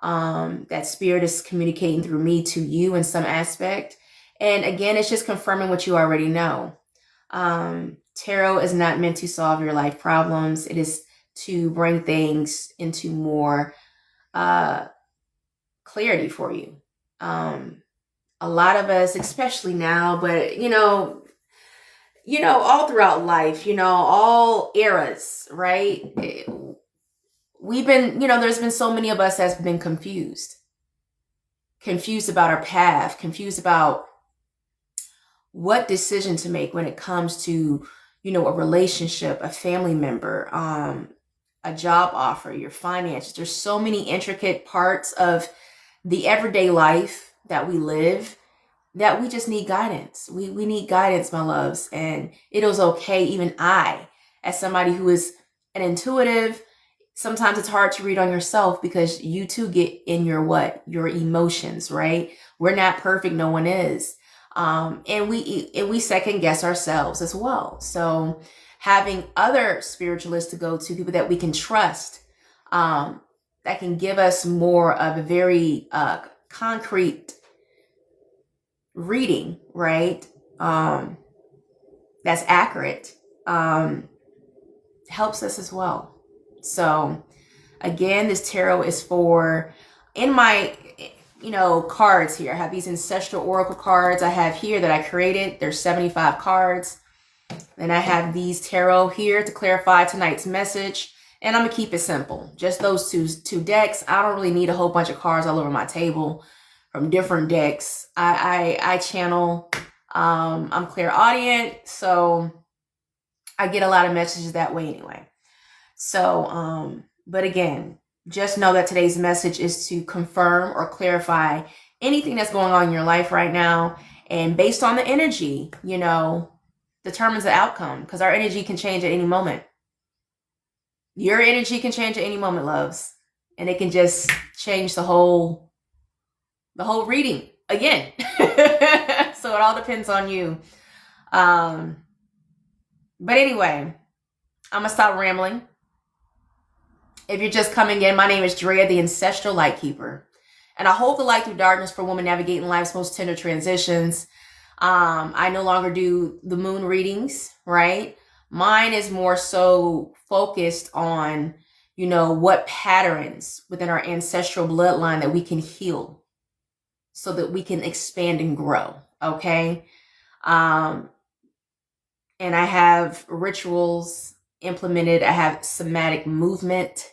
That spirit is communicating through me to you in some aspect. And again, it's just confirming what you already know. Tarot is not meant to solve your life problems. It is to bring things into more clarity for you. A lot of us, especially now, but all throughout life, all eras, right? We've been, there's been so many of us that's been confused about our path, confused about what decision to make when it comes to, a relationship, a family member, a job offer, your finances. There's so many intricate parts of the everyday life that we live that we just need guidance. We need guidance, my loves. And it was okay. Even I, as somebody who is an intuitive, sometimes it's hard to read on yourself because you too get in your emotions, right? We're not perfect. No one is. And we second guess ourselves as well. So having other spiritualists to go to, people that we can trust, that can give us more of a very concrete reading, right? That's accurate, helps us as well. So again, this tarot is for, in my, cards here, I have these Ancestral Oracle cards I have here that I created. There's 75 cards. Then I have these tarot here to clarify tonight's message. And I'm going to keep it simple. Just those two decks. I don't really need a whole bunch of cards all over my table from different decks. I channel. I'm clairaudient, so I get a lot of messages that way anyway. So, but again, just know that today's message is to confirm or clarify anything that's going on in your life right now. And based on the energy, determines the outcome, because our energy can change at any moment. Your energy can change at any moment, loves. And it can just change the whole reading again. So it all depends on you. But anyway, I'm going to stop rambling. If you're just coming in, my name is Drea, the Ancestral Lightkeeper. And I hold the light through darkness for women navigating life's most tender transitions. I no longer do the moon readings, right? Mine is more so focused on, what patterns within our ancestral bloodline that we can heal so that we can expand and grow, okay? And I have rituals implemented. I have somatic movement,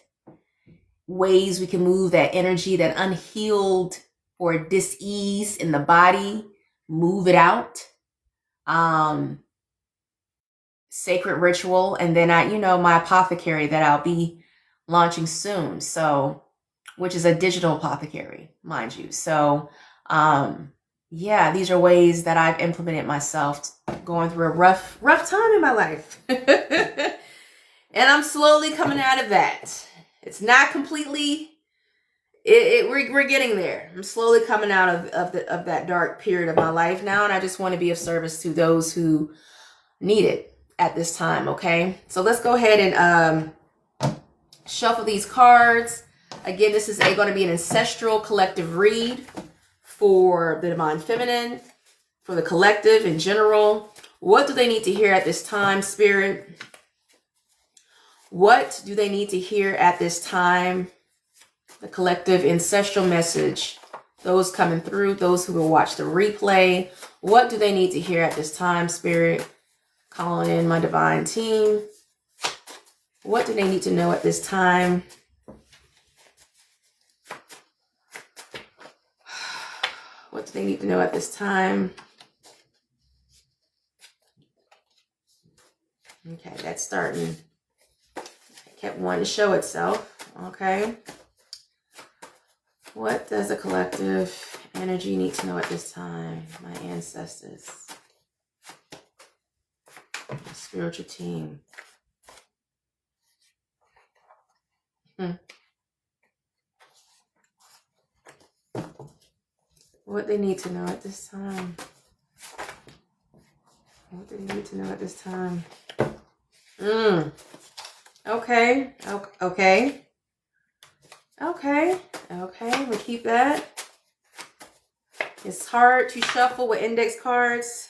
ways we can move that energy, that unhealed or dis-ease in the body, move it out. Sacred ritual, and then my apothecary that I'll be launching soon, so, which is a digital apothecary, mind you. So yeah, these are ways that I've implemented myself, going through a rough time in my life. And I'm slowly coming out of that. It's not completely, we're getting there. I'm slowly coming out of that dark period of my life now, and I just want to be of service to those who need it at this time, okay? So let's go ahead and shuffle these cards. Again, this is going to be an ancestral collective read for the Divine Feminine, for the collective in general. What do they need to hear at this time, Spirit? What do they need to hear at this time? The collective ancestral message. Those coming through, those who will watch the replay. What do they need to hear at this time, Spirit? Calling in my divine team. What do they need to know at this time? What do they need to know at this time? Okay, that's starting. It kept wanting to show itself. Okay. What does the collective energy need to know at this time? My ancestors. My spiritual team. What they need to know at this time. What they need to know at this time. Okay. Okay. Okay. Okay, we'll keep that. It's hard to shuffle with index cards.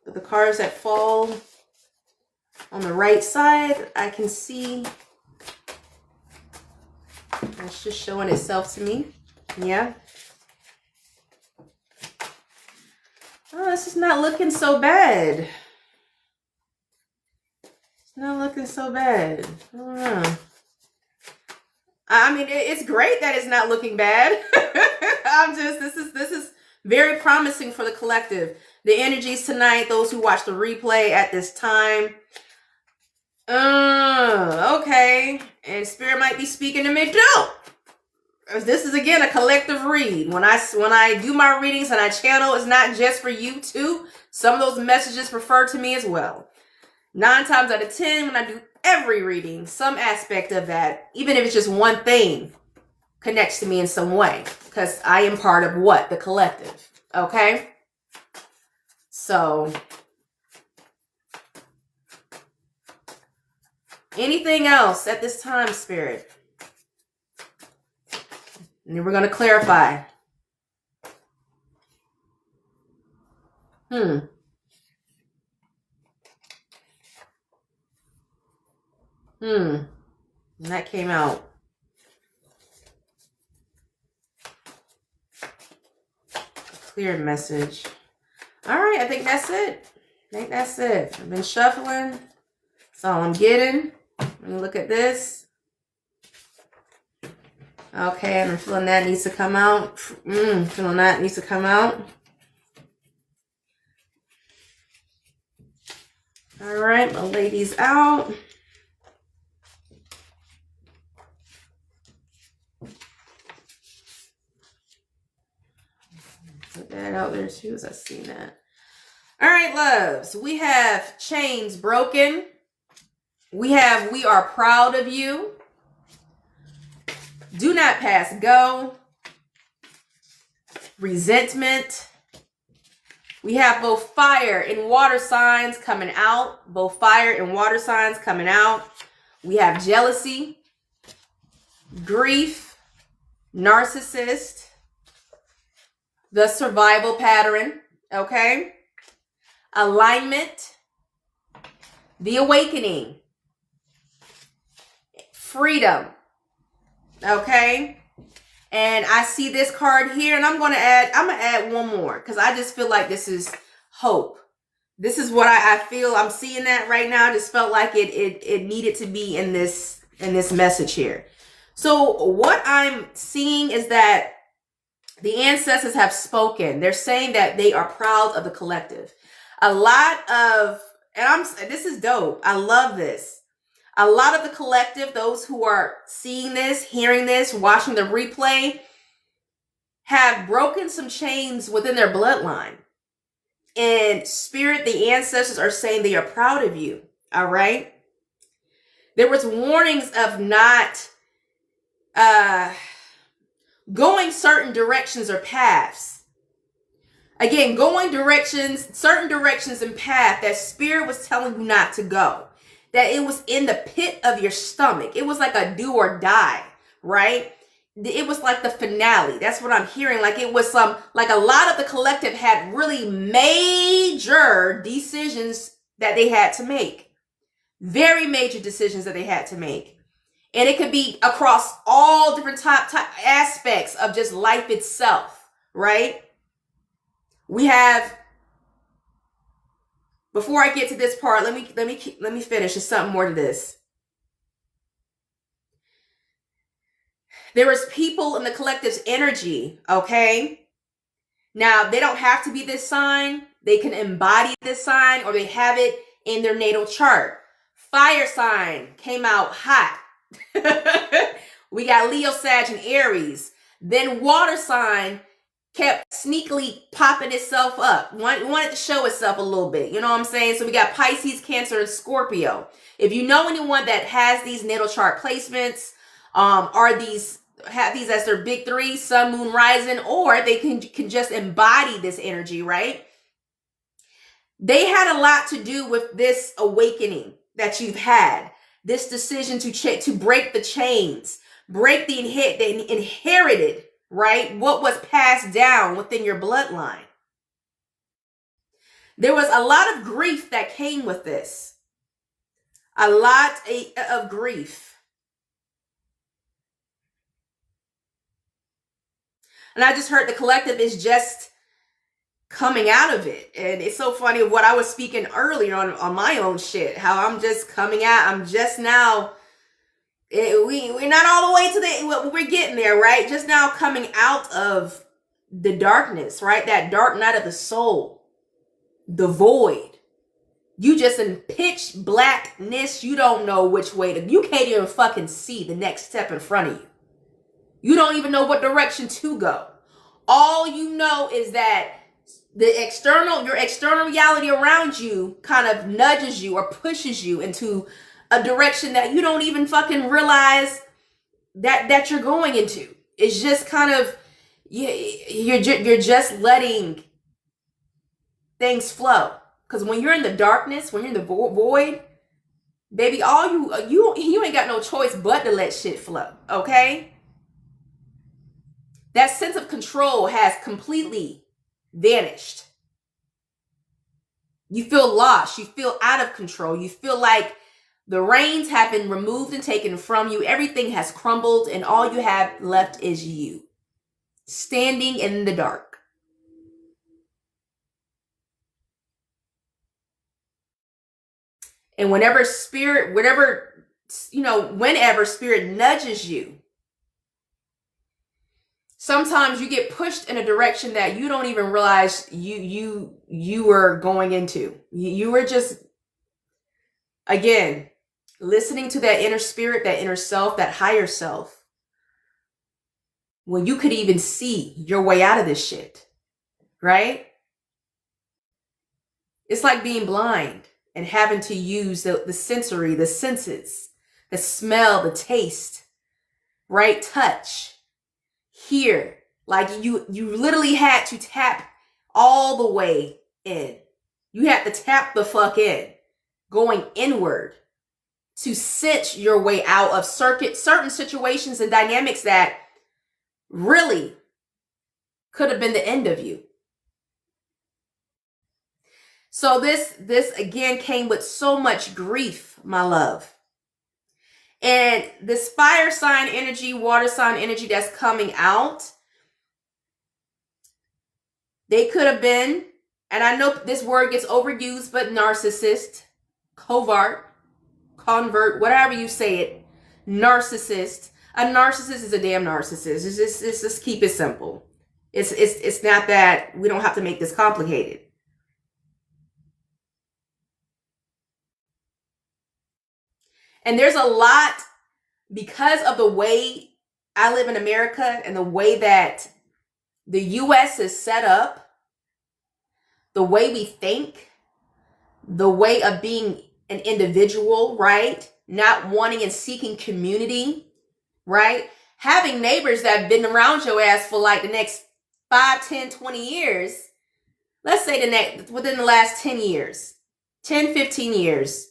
But the cards that fall on the right side, I can see that's just showing itself to me. Yeah. Oh, this is not looking so bad. It's not looking so bad. I don't know. I mean, it's great that it's not looking bad. This is very promising for the collective. The energies tonight, those who watch the replay at this time. Okay. And Spirit might be speaking to me too. This is again a collective read. When I do my readings and I channel, it's not just for you too. Some of those messages refer to me as well. 9 times out of 10, when I do every reading, some aspect of that, even if it's just one thing, connects to me in some way. Because I am part of what? The collective. Okay? So, anything else at this time, Spirit? And then we're going to clarify. And that came out. Clear message. All right, I think that's it. I've been shuffling. That's all I'm getting. Let me look at this. Okay, I'm feeling that needs to come out. Feeling that needs to come out. All right, my lady's out. Put that out there too, as I've seen that. All right, loves. We have chains broken. We are proud of you. Do not pass go. Resentment. We have both fire and water signs coming out. Both fire and water signs coming out. We have jealousy, grief, narcissist, the survival pattern, okay? Alignment, the awakening, freedom, okay? And I see this card here, and I'm gonna add one more because I just feel like this is hope. This is what I feel. I'm seeing that right now. I just felt like it needed to be in this message here. So what I'm seeing is that the ancestors have spoken. They're saying that they are proud of the collective. A lot of, this is dope. I love this. A lot of the collective, those who are seeing this, hearing this, watching the replay, have broken some chains within their bloodline. And Spirit, the ancestors are saying they are proud of you. All right. There was warnings of not going certain directions or paths. Again, going certain directions and path that Spirit was telling you not to go. That it was in the pit of your stomach. It was like a do or die, right? It was like the finale. That's what I'm hearing. Like it was like a lot of the collective had really major decisions that they had to make. Very major decisions that they had to make. And it could be across all different type aspects of just life itself, right? We have, before I get to this part, let me finish. There's something more to this. There is people in the collective's energy, okay? Now, they don't have to be this sign. They can embody this sign, or they have it in their natal chart. Fire sign came out hot. We got Leo, Sag, and Aries. Then water sign kept sneakily popping itself up. Wanted to show itself a little bit. You know what I'm saying? So we got Pisces, Cancer, and Scorpio. If you know anyone that has these natal chart placements, have these as their big three, sun, moon, rising, or they can just embody this energy, right? They had a lot to do with this awakening that you've had. this decision to break the chains, break the inherited, right? What was passed down within your bloodline. There was a lot of grief that came with this. A lot of grief. And I just heard the collective is just coming out of it. And it's so funny what I was speaking earlier on my own shit, how I'm just coming out. I'm just now, we're not all the way to we're getting there, right? Just now coming out of the darkness, right? That dark night of the soul, the void. You just in pitch blackness. You don't know which way to, you can't even fucking see the next step in front of you. You don't even know what direction to go. All you know is that your external reality around you kind of nudges you or pushes you into a direction that you don't even fucking realize that you're going into. It's just kind of, you're just letting things flow. Because when you're in the darkness, when you're in the void, baby, all you ain't got no choice but to let shit flow, okay? That sense of control has completely vanished. You feel lost. You feel out of control. You feel like the reins have been removed and taken from you. Everything has crumbled and all you have left is you, standing in the dark. And whenever spirit nudges you, sometimes you get pushed in a direction that you don't even realize you were going into. You were just, again, listening to that inner spirit, that inner self, that higher self, when you could even see your way out of this shit, right? It's like being blind and having to use the sensory, the senses, the smell, the taste, right? Touch, hear. Like you literally had to tap all the way in. You had to tap the fuck in, going inward to cinch your way out of certain situations and dynamics that really could have been the end of you. So this again came with so much grief, my love. And this fire sign energy, water sign energy that's coming out, they could have been, and I know this word gets overused, but narcissist, convert, whatever you say it, narcissist. A narcissist is a damn narcissist. It's just keep it simple. It's not that we don't have to make this complicated. And there's a lot, because of the way I live in America and the way that the US is set up, the way we think, the way of being an individual, right? Not wanting and seeking community, right? Having neighbors that have been around your ass for like the next 5, 10, 20 years. Let's say within the last 10 years, 10, 15 years.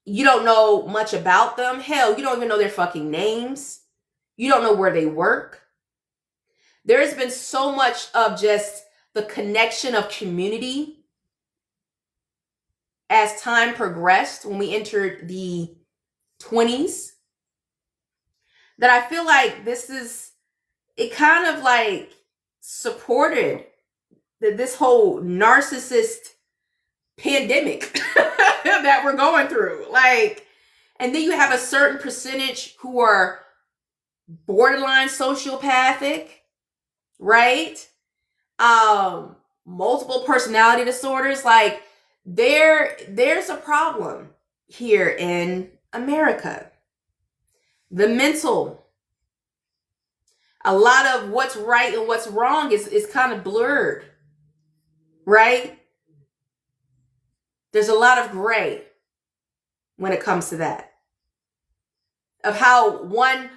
You don't know much about them. Hell, you don't even know their fucking names. You don't know where they work. There's been so much of just the connection of community as time progressed when we entered the 20s that I feel like it kind of like supported this whole narcissist pandemic that we're going through. Like, and then you have a certain percentage who are borderline sociopathic, right? Multiple personality disorders. Like, there's a problem here in America. The mental, a lot of what's right and what's wrong is kind of blurred, right? There's a lot of gray when it comes to that. Of how one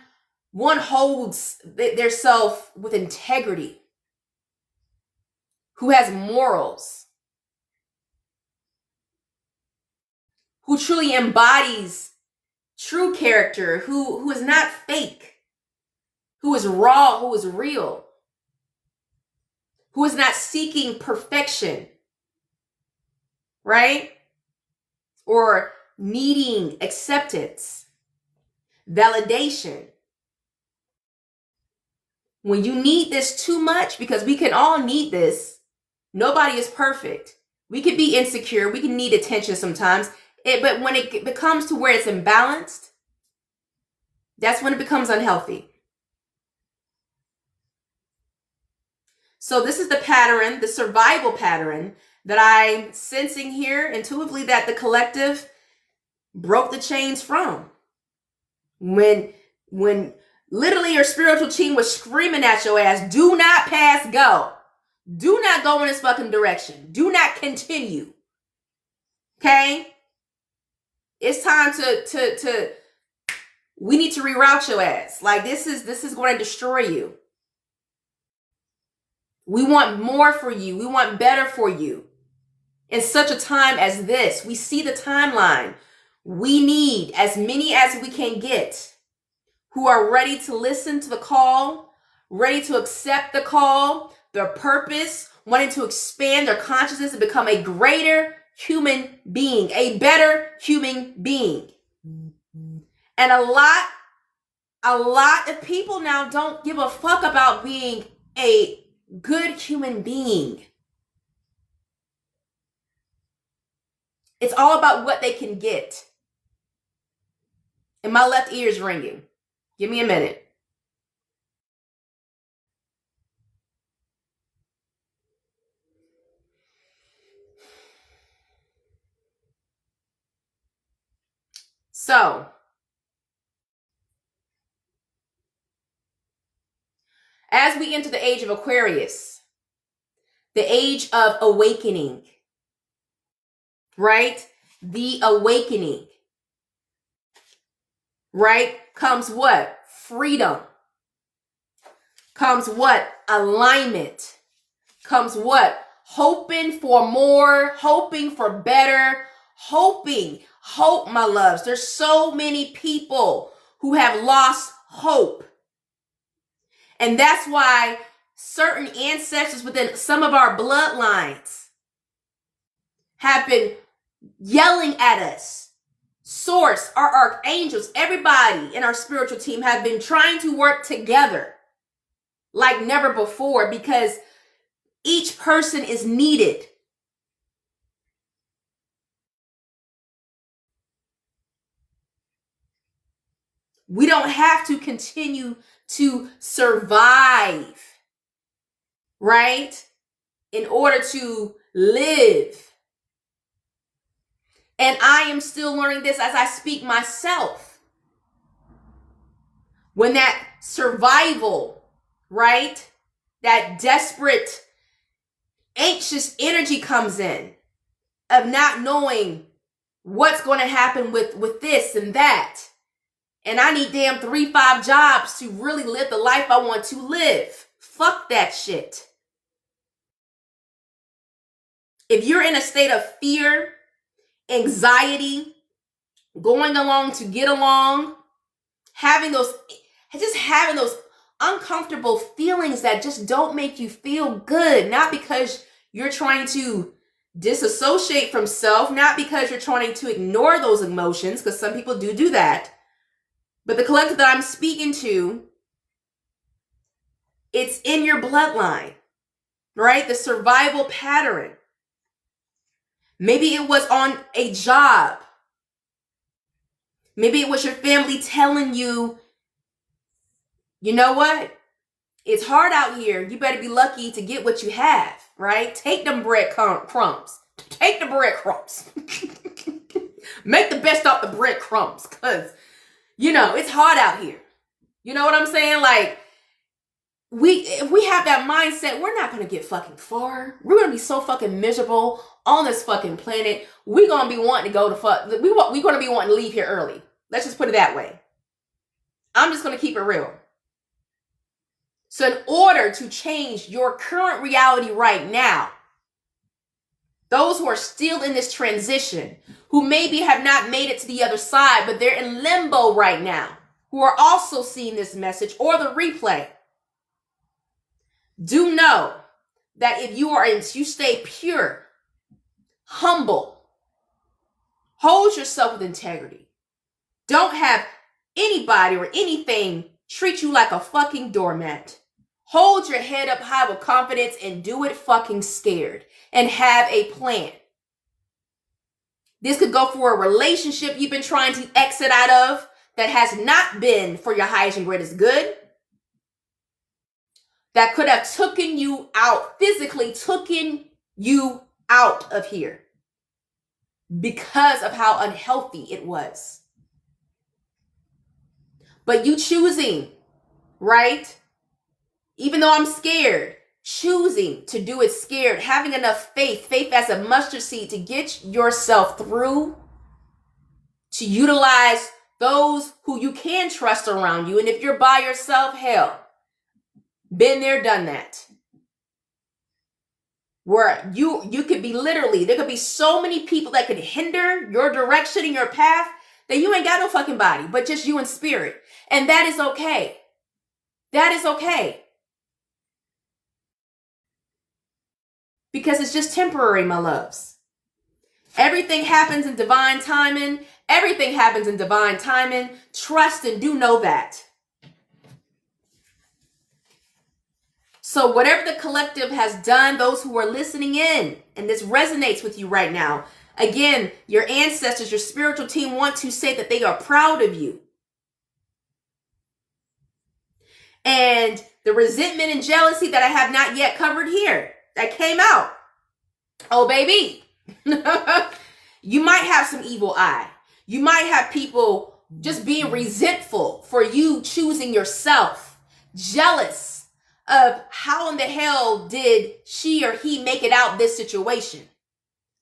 holds their self with integrity, who has morals, who truly embodies true character, who is not fake, who is raw, who is real, who is not seeking perfection, right? Or needing acceptance, validation. When you need this too much, because we can all need this, nobody is perfect. We can be insecure, we can need attention sometimes, but when it becomes to where it's imbalanced, that's when it becomes unhealthy. So this is the pattern, the survival pattern that I'm sensing here intuitively that the collective broke the chains from. When literally your spiritual team was screaming at your ass, do not pass go. Do not go in this fucking direction. Do not continue. Okay? It's time to we need to reroute your ass. Like this is going to destroy you. We want more for you. We want better for you. In such a time as this, we see the timeline. We need as many as we can get who are ready to listen to the call, ready to accept the call, their purpose, wanting to expand their consciousness and become a greater human being, a better human being. And a lot of people now don't give a fuck about being a good human being. It's all about what they can get. And my left ear is ringing. Give me a minute. So, as we enter the age of Aquarius, the age of awakening, right? The awakening, right? Comes what? Freedom. Comes what? Alignment. Comes what? Hoping for more, hoping for better, hoping. Hope, my loves. There's so many people who have lost hope. And that's why certain ancestors within some of our bloodlines have been yelling at us. Source, our archangels, everybody in our spiritual team have been trying to work together like never before because each person is needed. We don't have to continue to survive, right? In order to live. And I am still learning this as I speak myself. When that survival, right? That desperate, anxious energy comes in of not knowing what's going to happen with this and that. And I need damn 3-5 jobs to really live the life I want to live. Fuck that shit. If you're in a state of fear, anxiety, going along to get along, having those uncomfortable feelings that just don't make you feel good, not because you're trying to disassociate from self, not because you're trying to ignore those emotions, because some people do that. But the collective that I'm speaking to, it's in your bloodline, right? The survival pattern. Maybe it was on a job. Maybe it was your family telling you, you know what? It's hard out here. You better be lucky to get what you have, right? Take them breadcrumbs. Take the breadcrumbs. Make the best off the breadcrumbs, because it's hard out here. You know what I'm saying? Like, if we have that mindset, we're not going to get fucking far. We're going to be so fucking miserable on this fucking planet. We're going to be wanting to go to we're going to be wanting to leave here early. Let's just put it that way. I'm just going to keep it real. So in order to change your current reality right now, those who are still in this transition, who maybe have not made it to the other side, but they're in limbo right now, who are also seeing this message or the replay, do know that if you stay pure, humble, hold yourself with integrity, don't have anybody or anything treat you like a fucking doormat, hold your head up high with confidence and do it fucking scared and have a plan. This could go for a relationship you've been trying to exit out of that has not been for your highest and greatest good. That could have taken you out, physically taken you out of here because of how unhealthy it was. But you choosing, right? Even though I'm scared, choosing to do it scared, having enough faith as a mustard seed to get yourself through, to utilize those who you can trust around you. And if you're by yourself, hell, been there, done that. Where you could be literally, there could be so many people that could hinder your direction and your path that you ain't got no fucking body, but just you in spirit. And that is okay. That is okay. Because it's just temporary, my loves. Everything happens in divine timing. Everything happens in divine timing. Trust and do know that. So whatever the collective has done, those who are listening in, and this resonates with you right now, again, your ancestors, your spiritual team want to say that they are proud of you. And the resentment and jealousy that I have not yet covered here, that came out. Oh, baby. You might have some evil eye. You might have people just being resentful for you choosing yourself, jealous of how in the hell did she or he make it out this situation.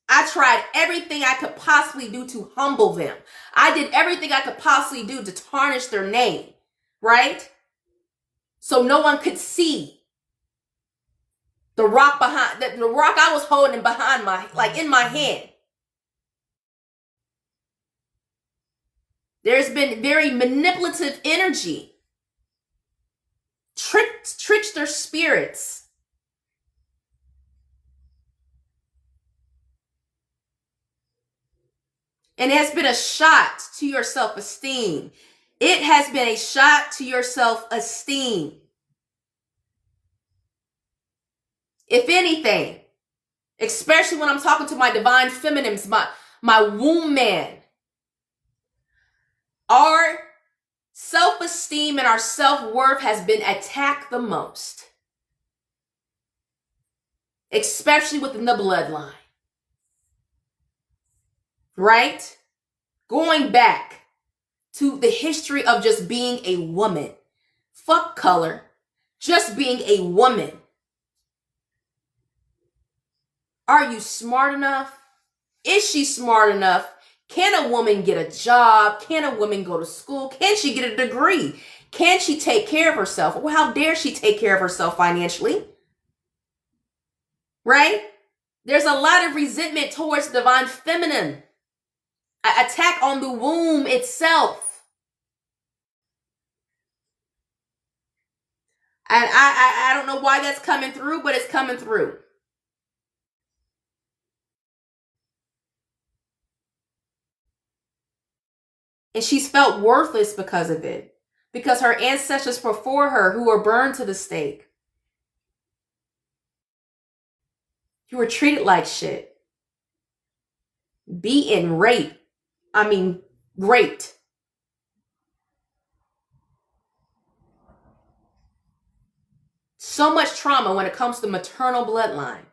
I tried everything I could possibly do to humble them. I did everything I could possibly do to tarnish their name, right? So no one could see the rock behind, the rock I was holding behind in my hand. There's been very manipulative energy, trickster spirits. And it has been a shot to your self-esteem. It has been a shot to your self-esteem. If anything, especially when I'm talking to my divine feminines, my womb man, our self-esteem and our self-worth has been attacked the most, especially within the bloodline, right? Going back to the history of just being a woman, fuck color, just being a woman. Are you smart enough? Is she smart enough? Can a woman get a job? Can a woman go to school? Can she get a degree? Can she take care of herself? Well, how dare she take care of herself financially? Right? There's a lot of resentment towards divine feminine. An attack on the womb itself. And I don't know why that's coming through, but it's coming through. And she's felt worthless because of it. Because her ancestors before her who were burned to the stake, who were treated like shit, beaten, raped. Raped. So much trauma when it comes to maternal bloodline.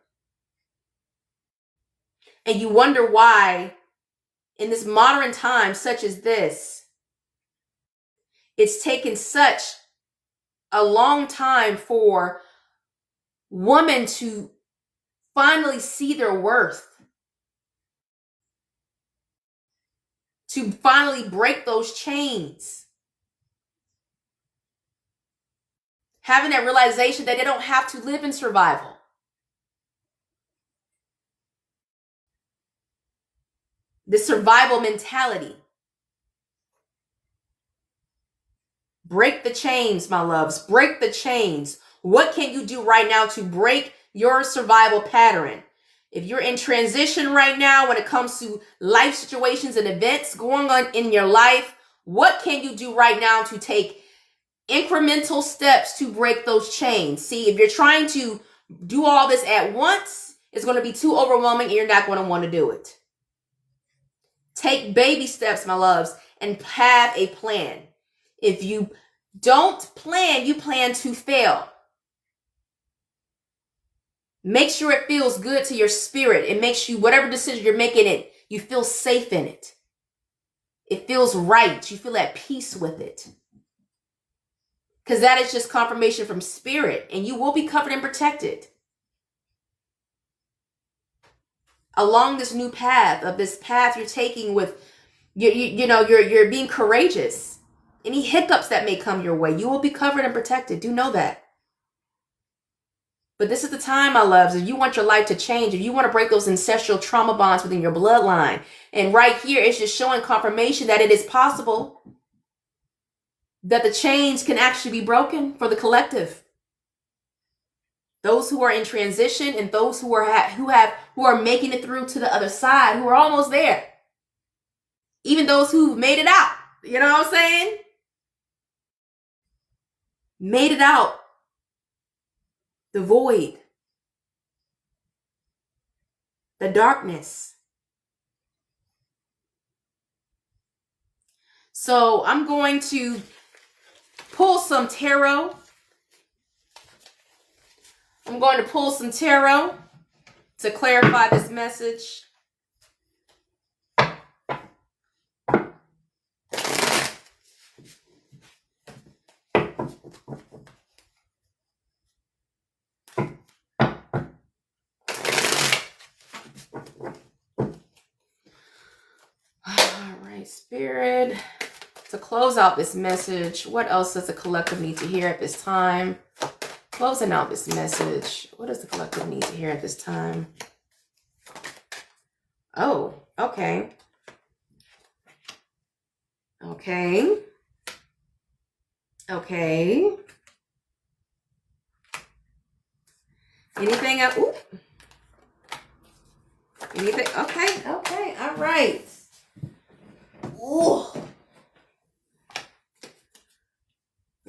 And you wonder why in this modern time such as this, it's taken such a long time for women to finally see their worth, to finally break those chains, having that realization that they don't have to live in survival. this survival mentality. Break the chains, my loves. Break the chains. What can you do right now to break your survival pattern? If you're in transition right now when it comes to life situations and events going on in your life, what can you do right now to take incremental steps to break those chains? See, if you're trying to do all this at once, it's going to be too overwhelming and you're not going to want to do it. Take baby steps, my loves, and have a plan. If you don't plan, you plan to fail. Make sure it feels good to your spirit. It makes you, whatever decision you're making it, you feel safe in it. It feels right. You feel at peace with it. Because that is just confirmation from spirit, and you will be covered and protected along this new path, of this path you're taking with, you're being courageous. Any hiccups that may come your way, you will be covered and protected. Do know that. But this is the time, my loves, if you want your life to change, if you want to break those ancestral trauma bonds within your bloodline. And right here, it's just showing confirmation that it is possible that the chains can actually be broken for the collective. Those who are in transition and those who are making it through to the other side, who are almost there. Even those who've made it out. You know what I'm saying? Made it out. The void. The darkness. So I'm going to pull some tarot. I'm going to pull some tarot to clarify this message. Spirit, to close out this message, what else does the collective need to hear at this time? Closing out this message, what does the collective need to hear at this time? Oh, okay. Okay. Okay. Anything else? Ooh. Anything? Okay. Okay. All right. Ooh.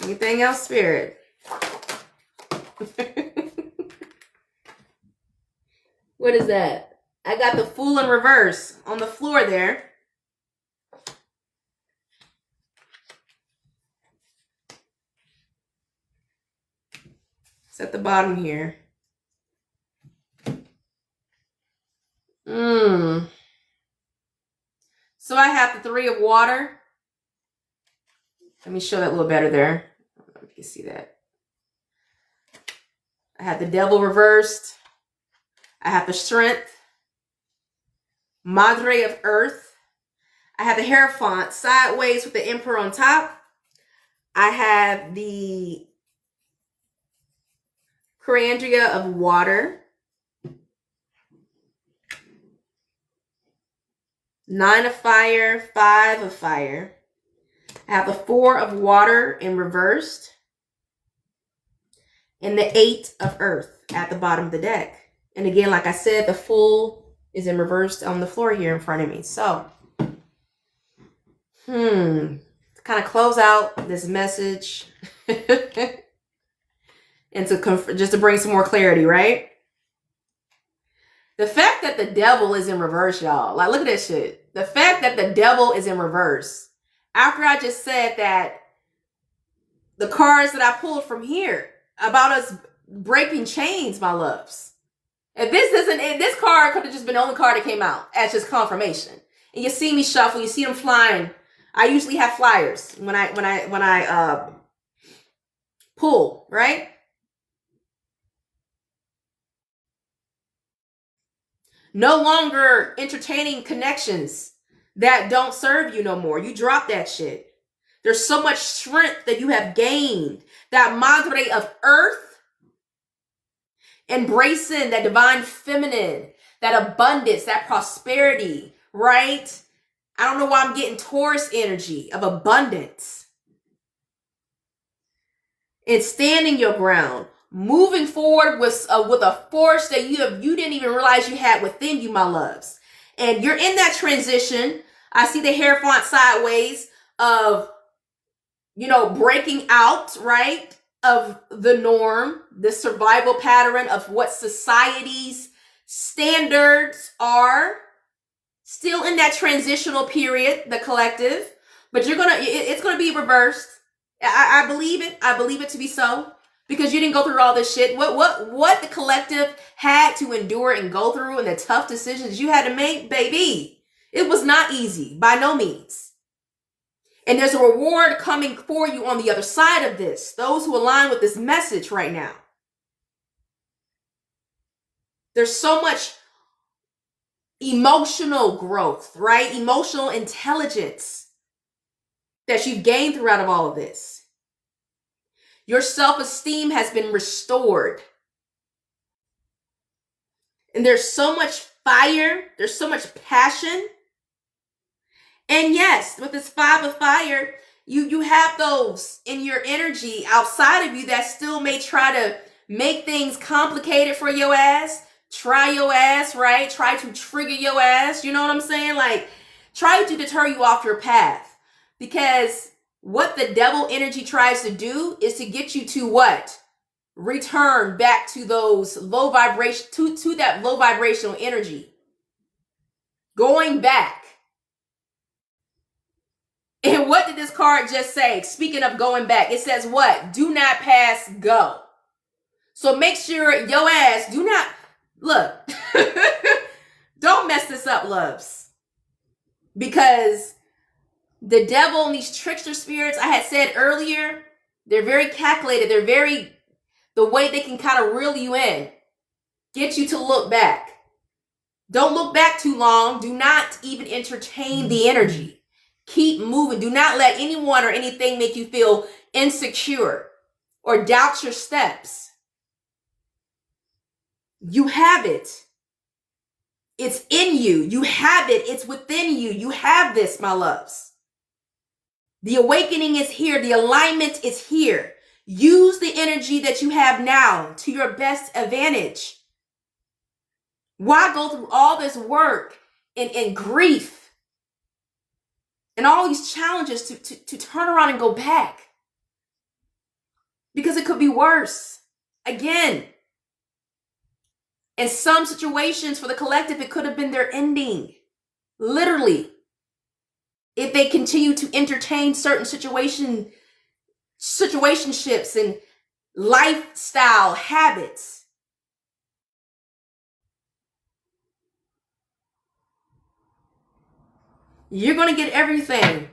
Anything else, Spirit? What is that? I got the Fool in reverse on the floor there. It's at the bottom here. So I have the Three of Water. Let me show that a little better there. I don't know if you can see that. I have the Devil reversed. I have the Strength. Madre of Earth. I have the Hierophant sideways with the Emperor on top. I have the Corandria of Water. 9 of Fire, 5 of Fire. I have the 4 of Water in reversed. And the 8 of Earth at the bottom of the deck. And again, like I said, the Fool is in reversed on the floor here in front of me. So, to kind of close out this message. And just to bring some more clarity, right? The fact that the Devil is in reverse, y'all. Like, look at this shit. The fact that the Devil is in reverse. After I just said that the cards that I pulled from here about us breaking chains, my loves. If this card could have just been the only card that came out as just confirmation. And you see me shuffle, you see them flying. I usually have flyers when I pull, right? No longer entertaining connections that don't serve you no more. You drop that shit. There's so much strength that you have gained. That Madre of Earth, embracing that divine feminine, that abundance, that prosperity, right? I don't know why I'm getting Taurus energy of abundance. And standing your ground, moving forward with a force that you didn't even realize you had within you, my loves. And you're in that transition. I see the hair font sideways of, breaking out, right, of the norm, the survival pattern of what society's standards are. Still in that transitional period, the collective, but it's gonna be reversed. I believe it. I believe it to be so, because you didn't go through all this shit. What the collective had to endure and go through, and the tough decisions you had to make, baby, it was not easy by no means. And there's a reward coming for you on the other side of this. Those who align with this message right now. There's so much emotional growth, right? Emotional intelligence that you've gained throughout of all of this. Your self-esteem has been restored. And there's so much fire. There's so much passion. And yes, with this 5 of fire, you have those in your energy outside of you that still may try to make things complicated for your ass. Try your ass, right? Try to trigger your ass. You know what I'm saying? Like, try to deter you off your path. Because what the devil energy tries to do is to get you to what? Return back to those low vibration, to that low vibrational energy. Going back. And what did this card just say? Speaking of going back, it says what? Do not pass go. So make sure your ass do not... Look, don't mess this up, loves. Because the devil and these trickster spirits, I had said earlier, they're very calculated. They're very, the way they can kind of reel you in, get you to look back. Don't look back too long. Do not even entertain the energy. Keep moving. Do not let anyone or anything make you feel insecure or doubt your steps. You have it. It's in you. You have it. It's within you. You have this, my loves. The awakening is here. The alignment is here. Use the energy that you have now to your best advantage. Why go through all this work and grief and all these challenges to turn around and go back? Because it could be worse. Again, in some situations for the collective, it could have been their ending. Literally. If they continue to entertain certain situationships and lifestyle habits. You're going to get everything.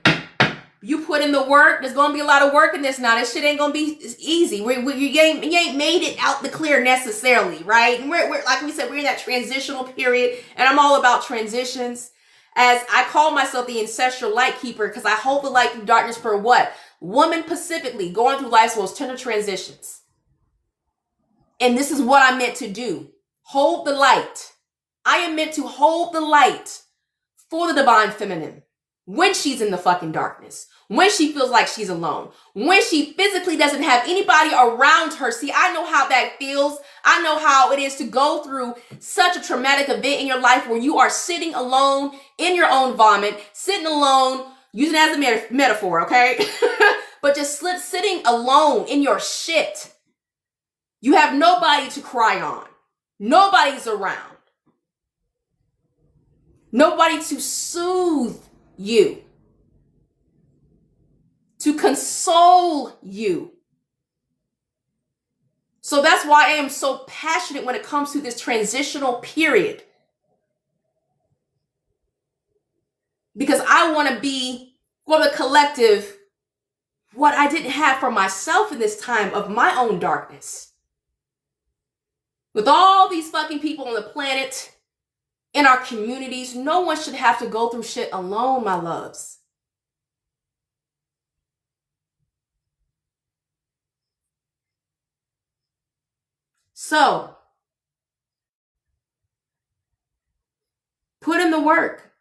You put in the work. There's going to be a lot of work in this now. This shit ain't going to be easy. You ain't made it out the clear necessarily, right? And we're like we said, we're in that transitional period, and I'm all about transitions. As I call myself the Ancestral Lightkeeper, because I hold the light through darkness for what? Woman specifically going through life's most tender transitions. And this is what I'm meant to do. Hold the light. I am meant to hold the light for the divine feminine. When she's in the fucking darkness, when she feels like she's alone, when she physically doesn't have anybody around her. See, I know how that feels. I know how it is to go through such a traumatic event in your life where you are sitting alone in your own vomit, sitting alone, using it as a metaphor, okay? But just sitting alone in your shit. You have nobody to cry on. Nobody's around. Nobody to soothe you, to console you. So that's why I am so passionate when it comes to this transitional period. Because I want to be for the collective what I didn't have for myself in this time of my own darkness. With all these fucking people on the planet, in our communities, no one should have to go through shit alone, my loves. So, put in the work.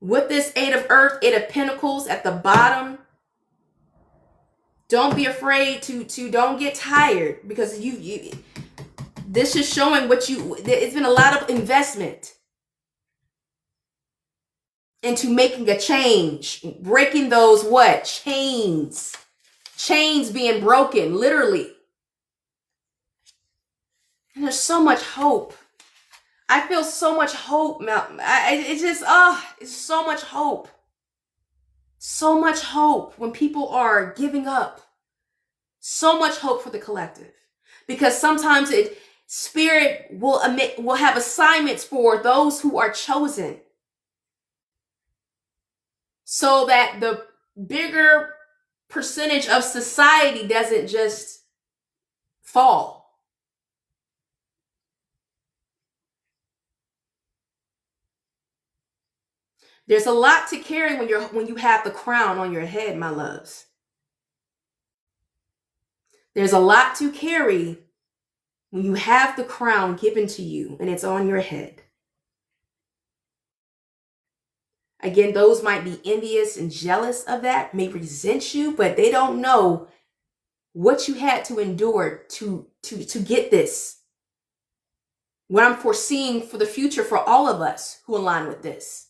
With this Eight of Earth, Eight of Pentacles at the bottom, don't be afraid to don't get tired, because you this is showing it's been a lot of investment into making a change, breaking those chains being broken, literally. And there's so much hope. I feel so much hope. It's so much hope. So much hope when people are giving up. So much hope for the collective. Because sometimes Spirit will have assignments for those who are chosen, so that the bigger percentage of society doesn't just fall. There's a lot to carry when you have the crown on your head, my loves. There's a lot to carry when you have the crown given to you and it's on your head. Again, those might be envious and jealous of that, may resent you, but they don't know what you had to endure to get this. What I'm foreseeing for the future for all of us who align with this.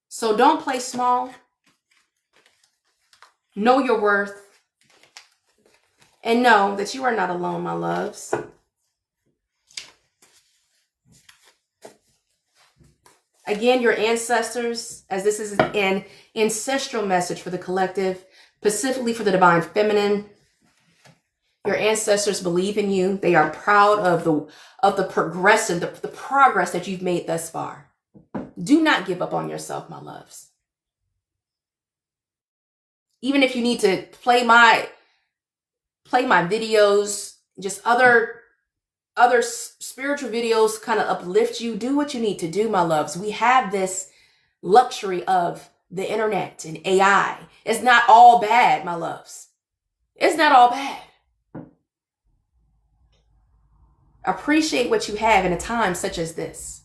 So don't play small. Know your worth. And know that you are not alone, my loves. Again, your ancestors, as this is an ancestral message for the collective, specifically for the divine feminine. Your ancestors believe in you. They are proud of the progress that you've made thus far. Do not give up on yourself, my loves. Even if you need to play my videos, just other spiritual videos kind of uplift you, do what you need to do, my loves. We have this luxury of the internet and AI. It's not all bad, my loves. It's not all bad. Appreciate what you have in a time such as this.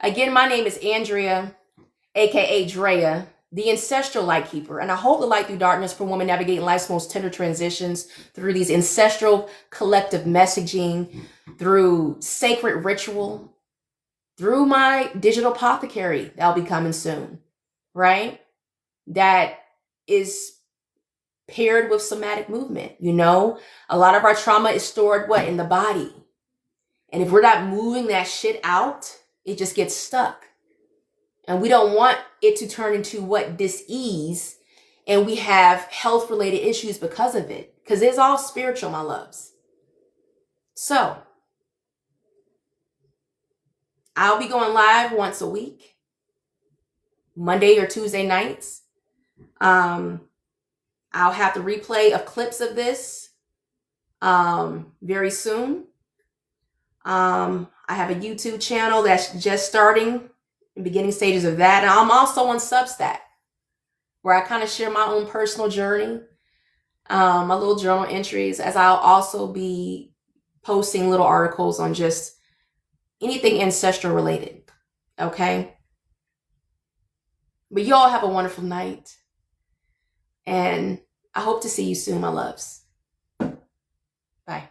Again, my name is Andrea, aka Drea, the Ancestral Lightkeeper, and I hold the light through darkness for women navigating life's most tender transitions through these ancestral collective messaging, through sacred ritual, through my digital apothecary that'll be coming soon, right? That is paired with somatic movement. You know, a lot of our trauma is stored in the body. And if we're not moving that shit out, it just gets stuck. And we don't want it to turn into dis-ease, and we have health-related issues because of it. Because it's all spiritual, my loves. So, I'll be going live once a week, Monday or Tuesday nights. I'll have the replay of clips of this very soon. I have a YouTube channel that's just starting, in beginning stages of that. And I'm also on SUBSTACK, where I kind of share my own personal journey, my little journal entries, as I'll also be posting little articles on just anything ancestral related. Okay? But you all have a wonderful night. And I hope to see you soon, my loves. Bye.